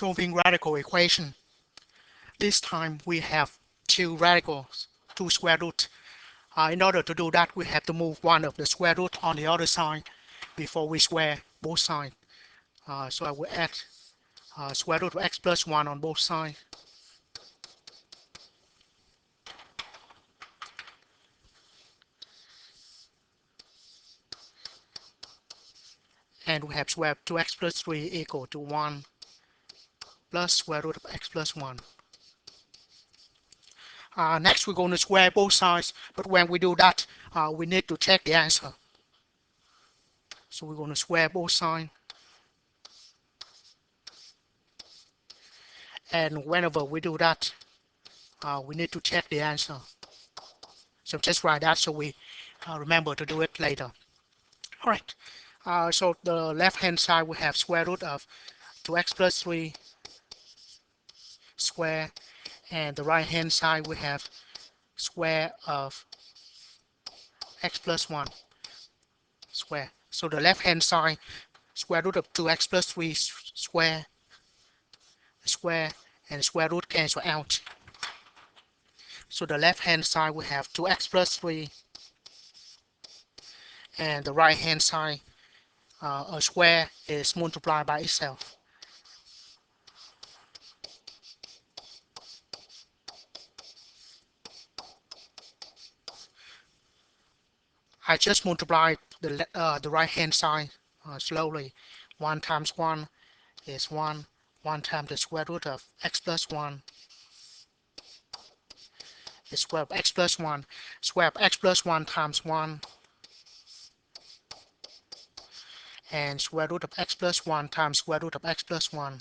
Solving radical equation. This time we have two radicals, two square root. In order to do that, we have to move one of the square root on the other side before we square both sides. So I will add square root of x plus 1 on both sides. And we have square root 2x plus 3 equal to 1 plus square root of x plus 1. Next, we're going to square both sides, but when we do that, we need to check the answer. So we're going to square both sides. And whenever we do that, we need to check the answer. So just write that so we remember to do it later. All right. So the left-hand side we have square root of 2x plus 3 square, and the right-hand side we have square of x plus 1 square. So the left-hand side square root of 2x plus 3 square, and square root cancel out. So the left-hand side we have 2x plus 3, and the right-hand side a square is multiplied by itself. I just multiplied the right hand side slowly. 1 times 1 is 1. 1 times the square root of x plus 1 is square of x plus 1. Square of x plus 1 times 1, and square root of x plus 1 times square root of x plus 1.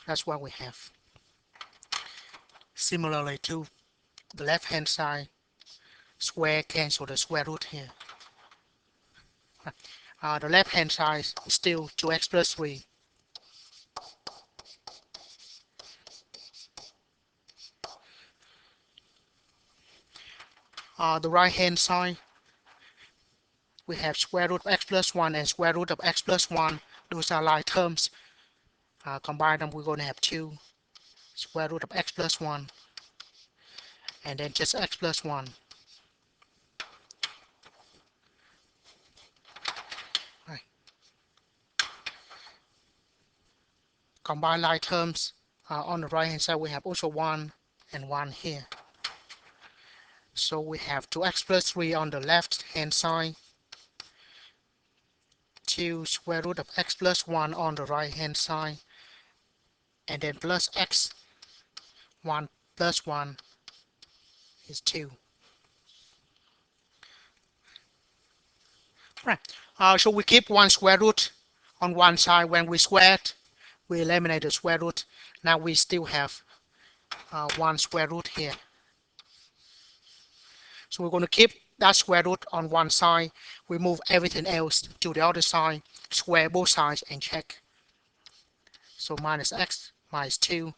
That's what we have. Similarly to the left hand side, square cancel the square root here. The left hand side is still 2x plus 3. The right hand side we have square root of x plus 1 and square root of x plus 1. Those are like terms. Combine them, we're going to have 2 square root of x plus 1, and then just x plus 1. Right. Combine like terms. On the right hand side we have also 1 and 1 here. So we have 2x plus 3 on the left hand side, 2 square root of x plus 1 on the right hand side, and then plus x. 1 plus 1 is 2. Right. So we keep one square root on one side. When we square it, we eliminate the square root. Now we still have one square root here. So we're going to keep that square root on one side. We move everything else to the other side, square both sides, and check. So minus x minus 2.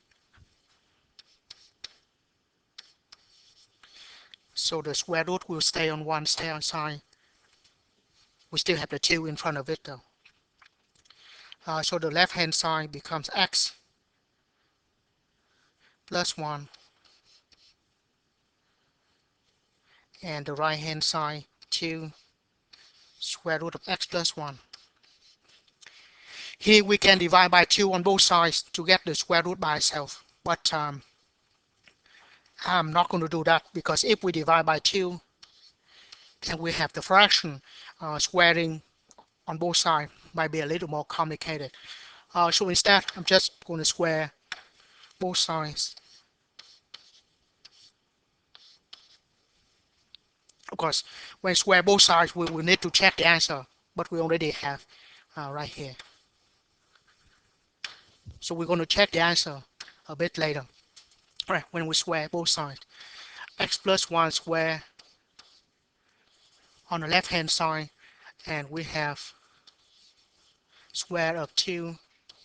So the square root will stay on one side. We still have the 2 in front of it though. So the left hand side becomes x plus 1, and the right hand side 2 square root of x plus 1. Here we can divide by 2 on both sides to get the square root by itself, but I'm not going to do that, because if we divide by 2, then we have the fraction squaring on both sides might be a little more complicated. So instead, I'm just going to square both sides. Of course, when square both sides, we will need to check the answer, but we already have right here. So we're going to check the answer a bit later. All right, when we square both sides, x plus 1 square on the left hand side, and we have square of 2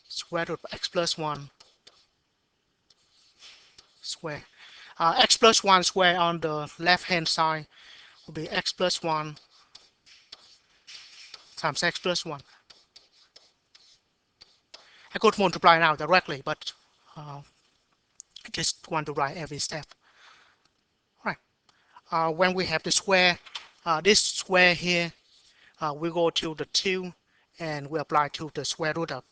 square root of x plus 1 square. X plus 1 square on the left hand side will be x plus 1 times x plus 1. I could multiply now directly, but uh, I just want to write every step. Right. When we have the square, this square here, we go to the 2 and we apply to the square root of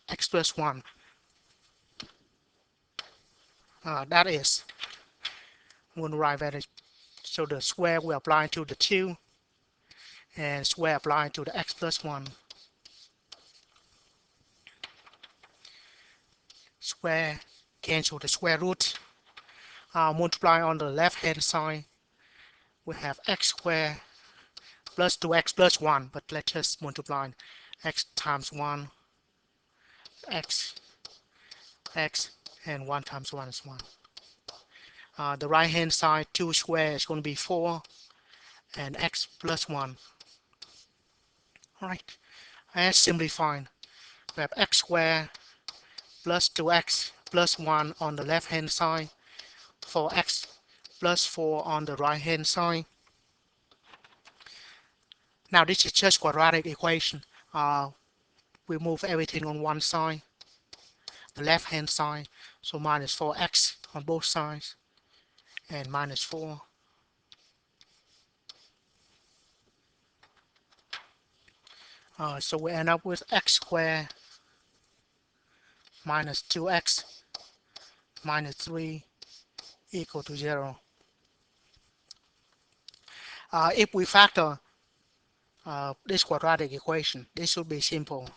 x plus 1. That is, when we write that, so the square we apply to the 2 and square apply to the x plus 1. Square cancel the square root. Multiply on the left hand side. We have x squared plus 2x plus 1, but let's just multiply x times 1, x, x, and 1 times 1 is 1. The right hand side, 2 squared is going to be 4, and x plus 1. Alright, and simplify. We have x squared plus 2x plus 1 on the left hand side, 4x plus 4 on the right hand side. Now this is just quadratic equation. We move everything on one side, the left hand side, so minus 4x on both sides, and minus 4. So we end up with x squared minus 2x minus 3 equal to 0. If we factor this quadratic equation, this should be simple.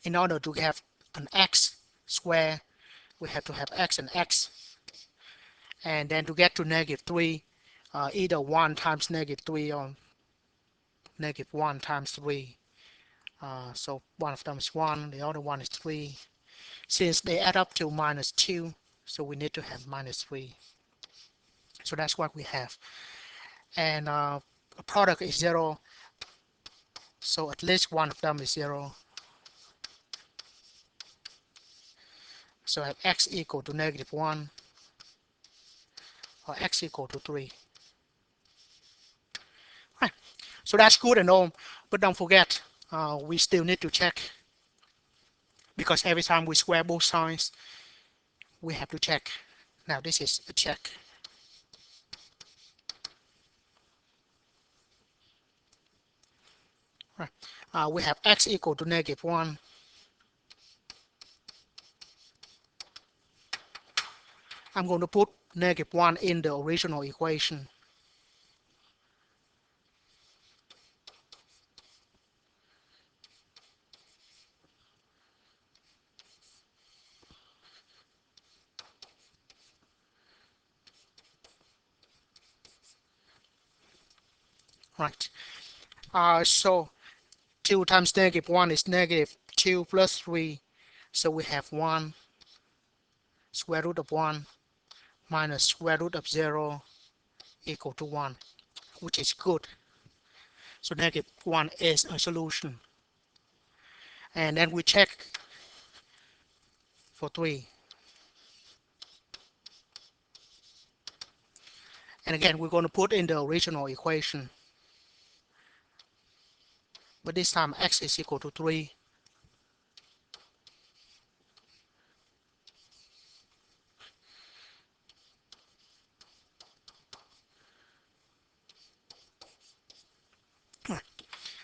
In order to have an x square, we have to have x and x. And then to get to negative 3, either 1 times negative 3 or negative 1 times 3. So one of them is 1, the other one is 3. Since they add up to minus 2, so we need to have minus 3. So that's what we have. And the product is 0, so at least one of them is 0. So I have x equal to negative 1 or x equal to 3. Right. So that's good and all, but don't forget, we still need to check, because every time we square both sides, we have to check. Now this is a check. Right. We have x equal to negative 1. I'm going to put negative 1 in the original equation. Right. So 2 times negative 1 is negative 2 plus 3. So we have 1 square root of 1 minus square root of 0 equal to 1, which is good. So negative 1 is a solution. And then we check for 3. And again, we're going to put in the original equation. But this time x is equal to 3.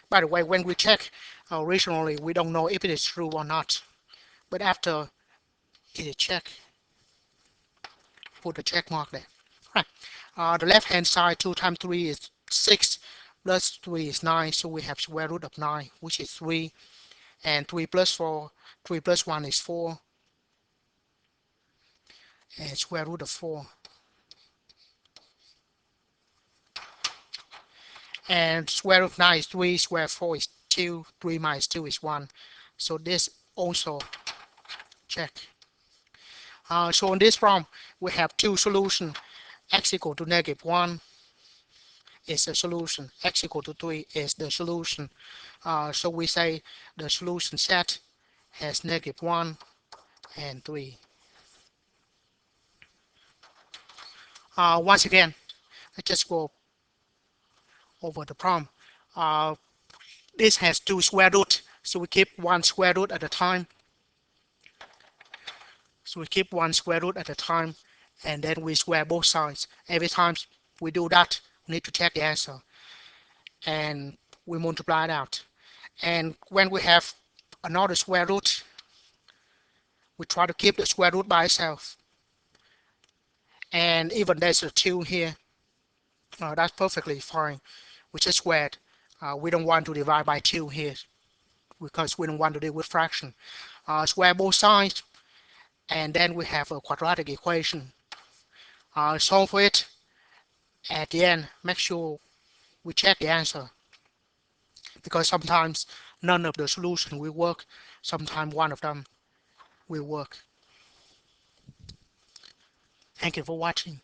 By the way, when we check originally, we don't know if it is true or not. But after it is checked, put a check mark there. Right. The left hand side, 2 times 3 is 6, plus 3 is 9, so we have square root of 9, which is 3, and 3 plus 4, 3 plus 1 is 4, and square root of 4. And square root of 9 is 3, square of 4 is 2, 3 minus 2 is 1. So this also check. So in this problem, we have two solutions. X equal to negative 1 is the solution. X equal to 3 is the solution. So we say the solution set has negative 1 and 3. Once again, let's just go over the problem. Uh, this has two square root, so we keep one square root at a time. So we keep one square root at a time, and then we square both sides. Every time we do that, we need to check the answer, and we multiply it out. And when we have another square root, we try to keep the square root by itself. And even there's a 2 here, that's perfectly fine. We just squared. We don't want to divide by 2 here because we don't want to deal with fraction. Square both sides, and then we have a quadratic equation. Solve it. At the end, make sure we check the answer, because sometimes none of the solution will work. Sometimes one of them will work. Thank you for watching.